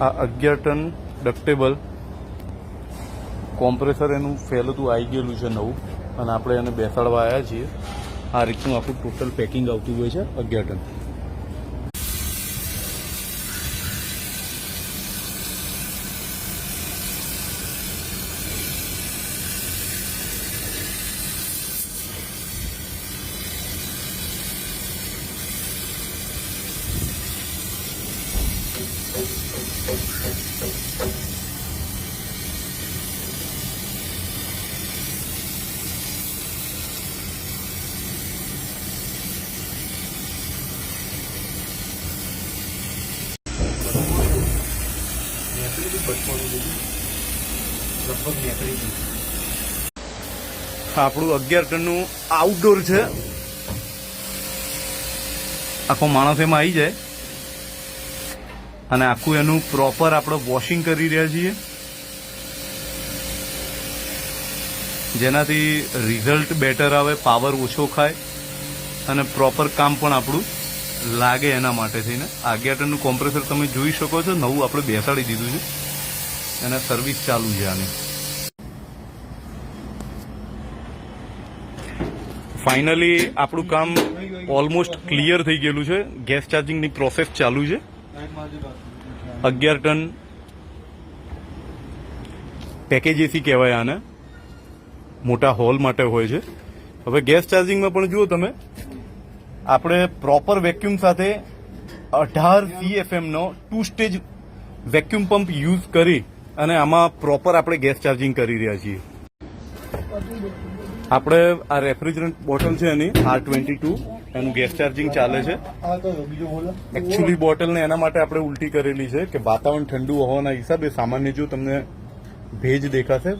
આ 11 ton ડક્ટેબલ compressor એનું ફેલતું આવી ગયેલું છે નવું, અને આપણે એને બેસાડવા આવ્યા છીએ. આ રીતનું આખું ટોટલ પેકિંગ આવતું હોય છે 11 ટન. આપણું 11 ટનનું આઉટડોર છે. આખો માણસ એમાં આવી જાય અને આખું એનું પ્રોપર આપણે વોશિંગ કરી રહ્યા છીએ, જેનાથી રિઝલ્ટ બેટર આવે, પાવર ઓછો ખાય અને પ્રોપર કામ પણ આપણું લાગે. એના માટે થઈને 11 ટનનું કોમ્પ્રેસર તમે જોઈ શકો છો, નવું આપણે બેસાડી દીધું છે અને સર્વિસ ચાલુ છે આની. ફાઇનલી આપણું કામ ઓલમોસ્ટ ક્લિયર થઈ ગયેલું છે. ગેસ ચાર્જિંગની પ્રોસેસ ચાલુ છે. 11 ટન પેકેજ એસી કહેવાય આને, મોટા હોલ માટે હોય છે. હવે ગેસ ચાર્જિંગમાં પણ જુઓ તમે, આપણે પ્રોપર વેક્યુમ સાથે 18 CFM નો 2 સ્ટેજ વેક્યુમ પંપ યુઝ કરી અને આમાં પ્રોપર આપણે ગેસ ચાર્જિંગ કરી રહ્યા છીએ. આપણે આ રેફ્રિજરન્ટ બોટલ છે એની R22, એનું ગેસ ચાર્જિંગ ચાલે છે. એકચ્યુઅલી બોટલને એના માટે આપણે ઉલટી કરેલી છે કે વાતાવરણ ઠંડુ હોવાના હિસાબે સામાન્ય જો તમને ભેજ દેખાશે,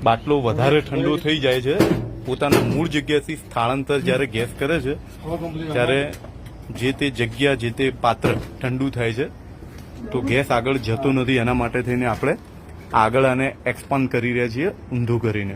બાટલો વધારે ઠંડો થઈ જાય છે. પોતાના મૂળ જગ્યાથી સ્થળાંતર જ્યારે ગેસ કરે છે ત્યારે જે તે જગ્યા, જે તે પાત્ર ઠંડુ થાય છે, તો ગેસ આગળ જતો નથી. એના માટે થઈને આપણે આગળ આને એક્સપાન્ડ કરી રહ્યા છીએ ઊંધું કરીને.